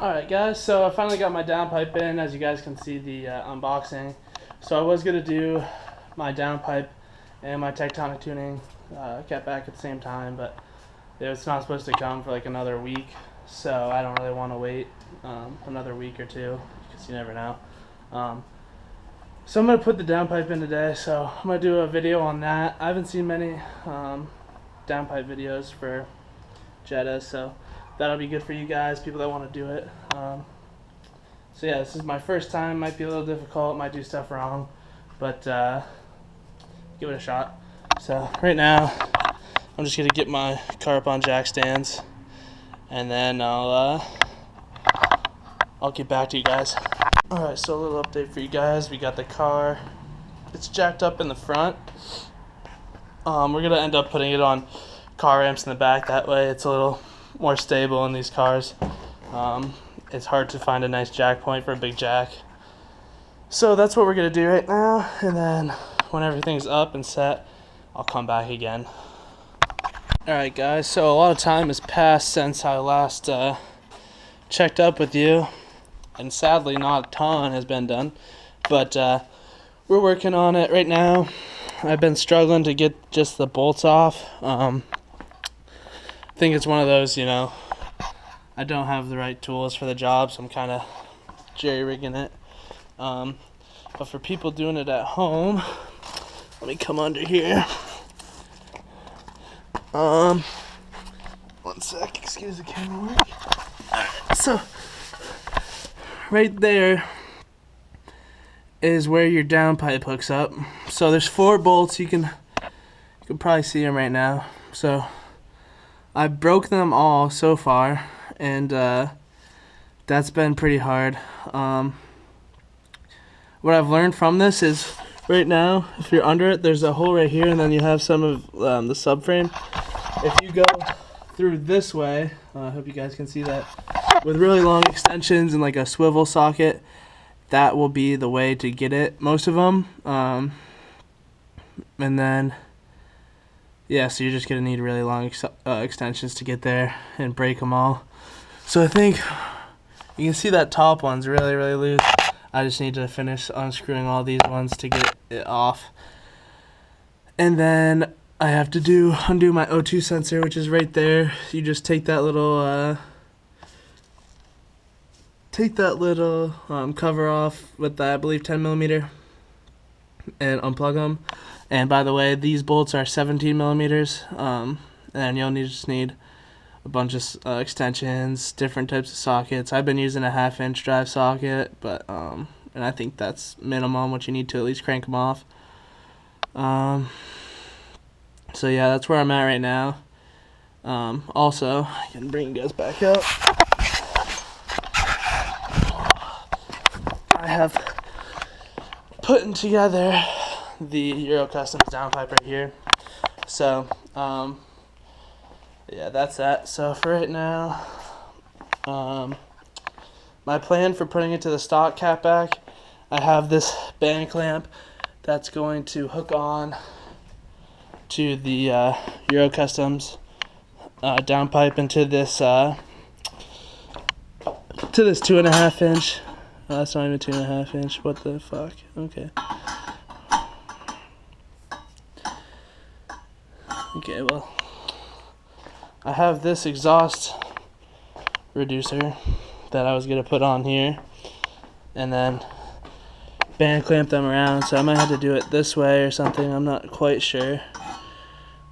Alright guys, so I finally got my downpipe in, as you guys can see the unboxing. So I was going to do my downpipe and my tectonic tuning cat back at the same time, but it's not supposed to come for like another week, so I don't really want to wait another week or two, because you never know. So I'm going to put the downpipe in today, so I'm going to do a video on that. I haven't seen many downpipe videos for Jetta, so that'll be good for you guys, people that want to do it. So yeah, this is my first time. Might be a little difficult, might do stuff wrong, but give it a shot. So right now, I'm just gonna get my car up on jack stands, and then I'll get back to you guys. All right, so a little update for you guys. We got the car. It's jacked up in the front. We're gonna end up putting it on car ramps in the back. That way, it's a little more stable in these cars. It's hard to find a nice jack point for a big jack. So that's what we're gonna do right now, and then when everything's up and set, I'll come back again. Alright guys, so a lot of time has passed since I last checked up with you, and sadly not a ton has been done, but we're working on it right now. I've been struggling to get just the bolts off. I think it's one of those, you know, I don't have the right tools for the job, so I'm kind of jerry-rigging it. But for people doing it at home, let me come under here. One sec, excuse the camera work. Alright, so right there is where your downpipe hooks up. So there's 4 bolts. You can probably see them right now. So I broke them all so far, and that's been pretty hard. What I've learned from this is, right now, if you're under it, there's a hole right here, and then you have some of the subframe. If you go through this way, I hope you guys can see that, with really long extensions and like a swivel socket, that will be the way to get it, most of them. And then, yeah, so you're just going to need really long extensions to get there and break them all. So I think you can see that top one's really, really loose. I just need to finish unscrewing all these ones to get it off. And then I have to undo my O2 sensor, which is right there. You just take that little cover off with the, I believe, 10mm, and unplug them. And by the way, these bolts are 17mm, and you'll just need a bunch of extensions, different types of sockets. I've been using a 1/2-inch drive socket, but and I think that's minimum what you need to at least crank them off. So yeah, that's where I'm at right now. Also, I can bring you guys back up. I have putting together the Euro Customs downpipe right here. So yeah, that's that. So for right now, my plan for putting it to the stock catback, I have this band clamp that's going to hook on to the Euro Customs downpipe into this 2.5-inch. Oh, that's not even 2.5-inch. What the fuck? Okay. Okay, well, I have this exhaust reducer that I was going to put on here, and then band clamp them around, so I might have to do it this way or something. I'm not quite sure.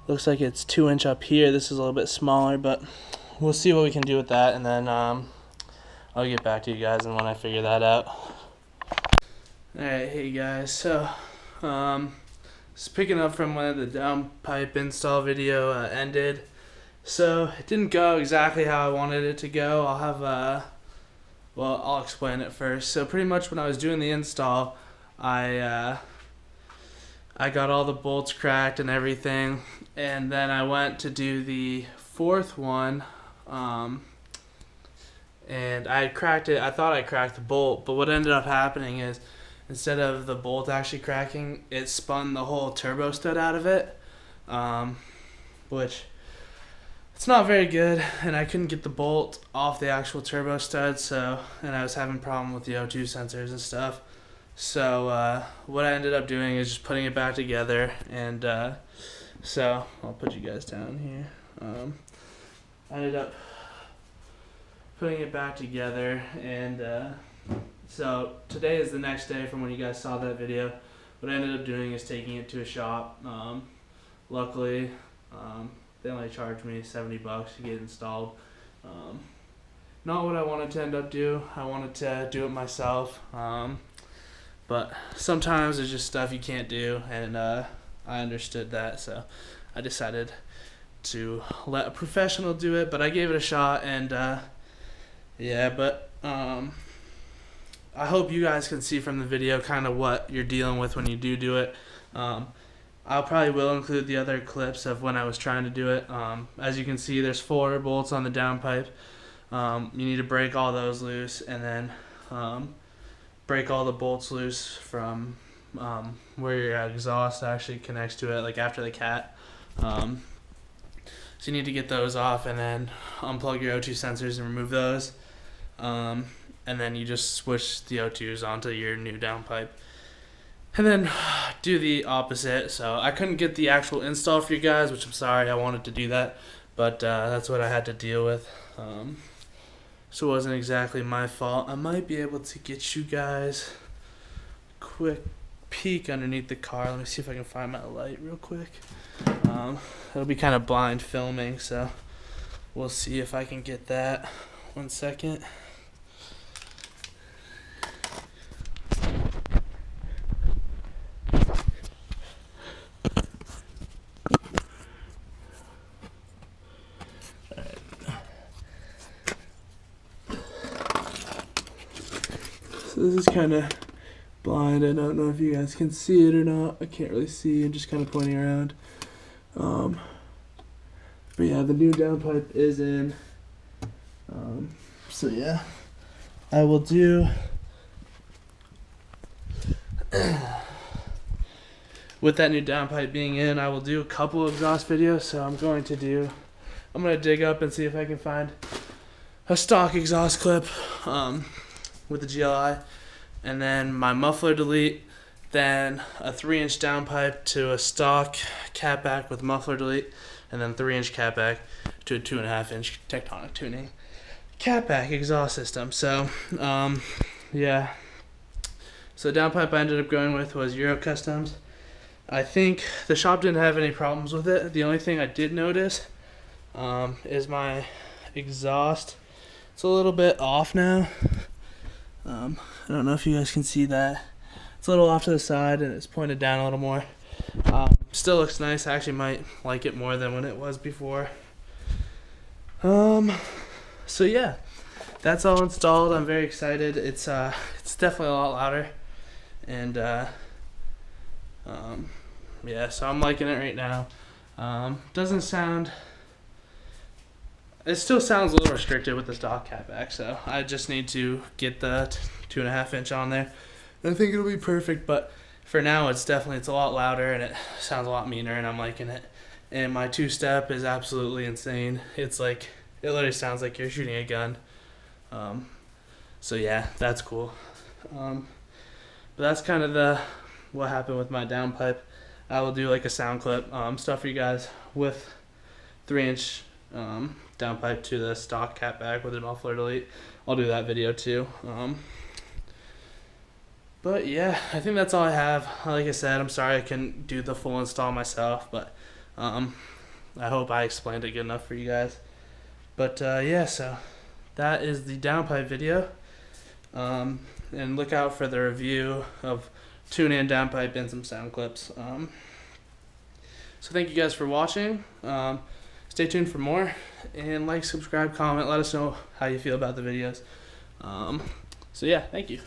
Looks like it's 2-inch up here. This is a little bit smaller, but we'll see what we can do with that, and then I'll get back to you guys and when I figure that out. Alright, hey guys, so just picking up from when the downpipe install video ended. So it didn't go exactly how I wanted it to go. I'll have well, I'll explain it first. So pretty much when I was doing the install, I got all the bolts cracked and everything, and then I went to do the 4th one, and I had cracked it. I thought I cracked the bolt, but what ended up happening is, instead of the bolt actually cracking, it spun the whole turbo stud out of it, which it's not very good, and I couldn't get the bolt off the actual turbo stud, and I was having a problem with the O2 sensors and stuff. So what I ended up doing is just putting it back together, and so I'll put you guys down here. I ended up putting it back together, and so today is the next day from when you guys saw that video. What I ended up doing is taking it to a shop. Luckily, they only charged me $70 to get it installed. Not what I wanted to end up do. I wanted to do it myself, but sometimes there's just stuff you can't do, and I understood that, so I decided to let a professional do it. But I gave it a shot, and yeah, but I hope you guys can see from the video kind of what you're dealing with when you do it. I'll probably will include the other clips of when I was trying to do it. As you can see, there's 4 bolts on the downpipe. You need to break all those loose, and then break all the bolts loose from where your exhaust actually connects to it, like after the cat. So you need to get those off, and then unplug your O2 sensors and remove those. And then you just switch the O2s onto your new downpipe. And then do the opposite. So I couldn't get the actual install for you guys, which I'm sorry, I wanted to do that. But that's what I had to deal with. So it wasn't exactly my fault. I might be able to get you guys a quick peek underneath the car. Let me see if I can find my light real quick. It'll be kind of blind filming, so we'll see if I can get that. 1 second. So this is kind of blind. I don't know if you guys can see it or not. I can't really see. I'm just kind of pointing around. But yeah, the new downpipe is in. So yeah, I will do with that new downpipe being in, I will do a couple exhaust videos. So I'm going to dig up and see if I can find a stock exhaust clip with the GLI, and then my muffler delete, then a 3-inch downpipe to a stock catback with muffler delete, and then 3-inch catback to a 2.5-inch Tectonic tuning catback exhaust system. So yeah, so the downpipe I ended up going with was Euro Customs. I think the shop didn't have any problems with it. The only thing I did notice is my exhaust. It's a little bit off now. I don't know if you guys can see that. It's a little off to the side, and it's pointed down a little more. Still looks nice. I actually might like it more than when it was before. So yeah, that's all installed. I'm very excited. It's definitely a lot louder, and yeah, so I'm liking it right now. Doesn't sound. It still sounds a little restricted with the stock catback, so I just need to get the 2.5-inch on there. I think it'll be perfect, but for now it's a lot louder, and it sounds a lot meaner, and I'm liking it. And my 2-step is absolutely insane. It's like, it literally sounds like you're shooting a gun. So yeah, that's cool. But that's kind of what happened with my downpipe. I will do like a sound clip stuff for you guys with 3-inch downpipe to the stock catback with a muffler delete. I'll do that video too. But yeah, I think that's all I have. Like I said, I'm sorry I couldn't do the full install myself, but I hope I explained it good enough for you guys. But yeah, so that is the downpipe video. And look out for the review of tune-in downpipe and some sound clips. So thank you guys for watching. Stay tuned for more, and like, subscribe, comment, let us know how you feel about the videos. So yeah, thank you.